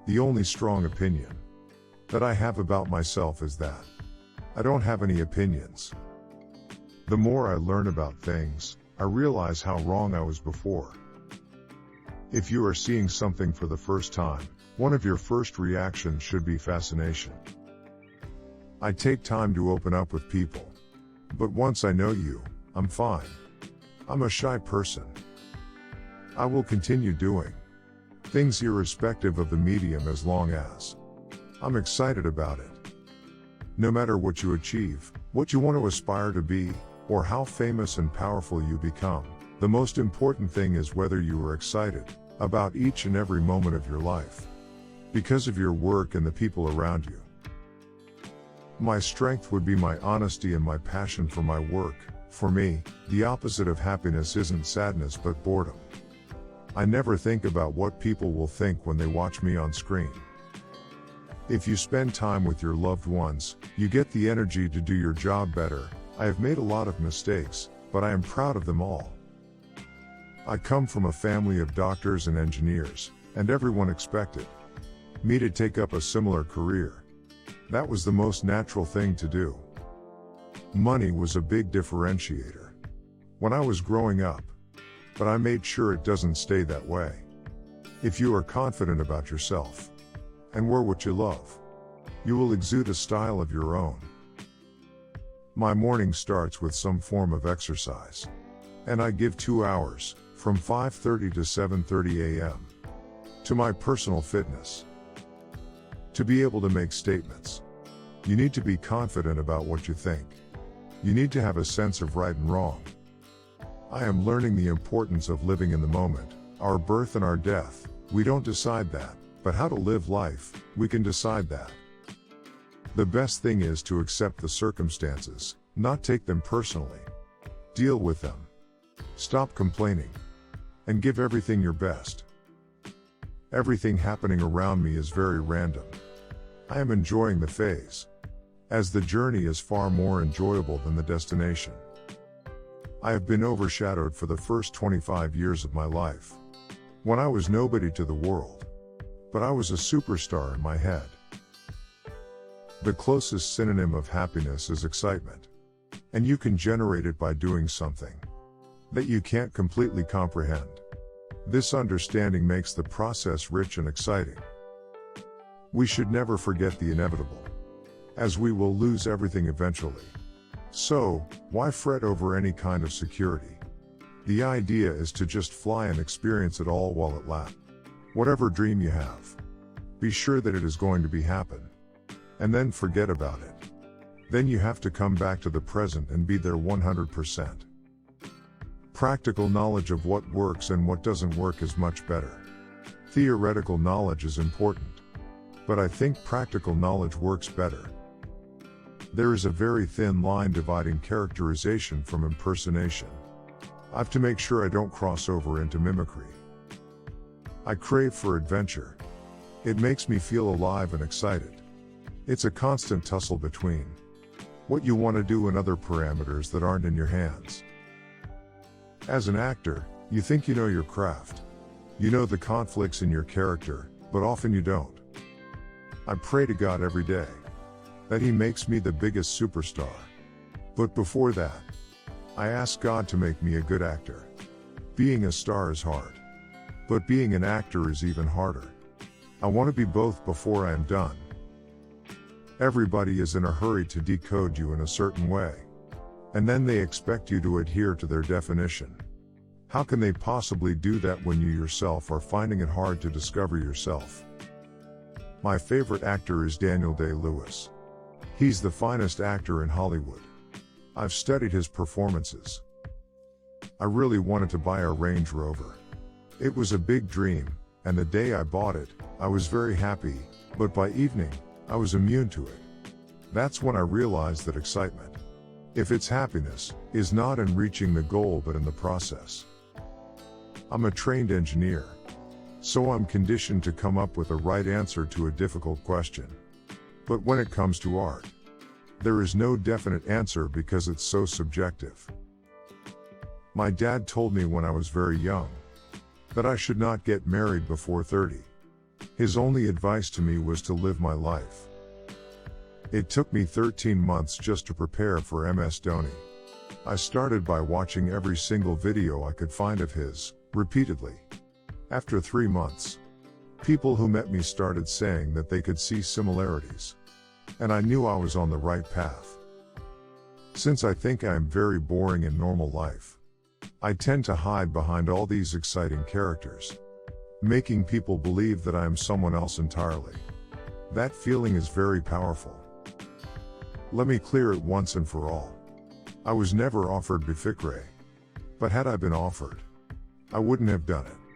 The only strong opinion that I have about myself is that I don't have any opinions. The more I learn about things, I realize how wrong I was before. If you are seeing something for the first time, one of your first reactions should be fascination. I take time to open up with people. But once I know you, I'm fine. I'm a shy person. I will continue doing things irrespective of the medium as long as I'm excited about it. No matter what you achieve, what you want to aspire to be, or how famous and powerful you become, the most important thing is whether you are excited about each and every moment of your life because of your work and the people around you. My strength would be my honesty and my passion for my work. For me, the opposite of happiness isn't sadness but boredom. I never think about what people will think when they watch me on screen. If you spend time with your loved ones, you get the energy to do your job better. I have made a lot of mistakes, but I am proud of them all. I come from a family of doctors and engineers, and everyone expected me to take up a similar career. That was the most natural thing to do. Money was a big differentiator when I was growing up, but I made sure it doesn't stay that way. If you are confident about yourself and wear what you love, you will exude a style of your own. My morning starts with some form of exercise, and I give 2 hours, from 5:30 to 7:30 a.m., to my personal fitness. To be able to make statements, you need to be confident about what you think. You need to have a sense of right and wrong. I am learning the importance of living in the moment. Our birth and our death, we don't decide that, but how to live life, we can decide that. The best thing is to accept the circumstances, not take them personally. Deal with them. Stop complaining. And give everything your best. Everything happening around me is very random. I am enjoying the phase, as the journey is far more enjoyable than the destination. I have been overshadowed for the first 25 years of my life, when I was nobody to the world. But I was a superstar in my head. The closest synonym of happiness is excitement. And you can generate it by doing something that you can't completely comprehend. This understanding makes the process rich and exciting. We should never forget the inevitable, as we will lose everything eventually. So, why fret over any kind of security? The idea is to just fly and experience it all while it lasts. Whatever dream you have, be sure that it is going to be happen. And then forget about it. Then you have to come back to the present and be there 100%. Practical knowledge of what works and what doesn't work is much better. Theoretical knowledge is important, but I think practical knowledge works better. There is a very thin line dividing characterization from impersonation. I have to make sure I don't cross over into mimicry. I crave for adventure. It makes me feel alive and excited. It's a constant tussle between what you want to do and other parameters that aren't in your hands. As an actor, you think you know your craft. You know the conflicts in your character, but often you don't. I pray to God every day that He makes me the biggest superstar. But before that, I ask God to make me a good actor. Being a star is hard, but being an actor is even harder. I want to be both before I am done. Everybody is in a hurry to decode you in a certain way, and then they expect you to adhere to their definition. How can they possibly do that when you yourself are finding it hard to discover yourself? My favorite actor is Daniel Day-Lewis. He's the finest actor in Hollywood. I've studied his performances. I really wanted to buy a Range Rover. It was a big dream, and the day I bought it, I was very happy, but by evening, I was immune to it. That's when I realized that excitement, if it's happiness, is not in reaching the goal but in the process. I'm a trained engineer, so I'm conditioned to come up with a right answer to a difficult question. But when it comes to art, there is no definite answer because it's so subjective. My dad told me when I was very young that I should not get married before 30. His only advice to me was to live my life. It took me 13 months just to prepare for MS Dhoni. I started by watching every single video I could find of his, repeatedly. After 3 months, people who met me started saying that they could see similarities. And I knew I was on the right path. Since I think I am very boring in normal life, I tend to hide behind all these exciting characters, making people believe that I am someone else entirely. That feeling is very powerful. Let me clear it once and for all. I was never offered Befikre. But had I been offered, I wouldn't have done it.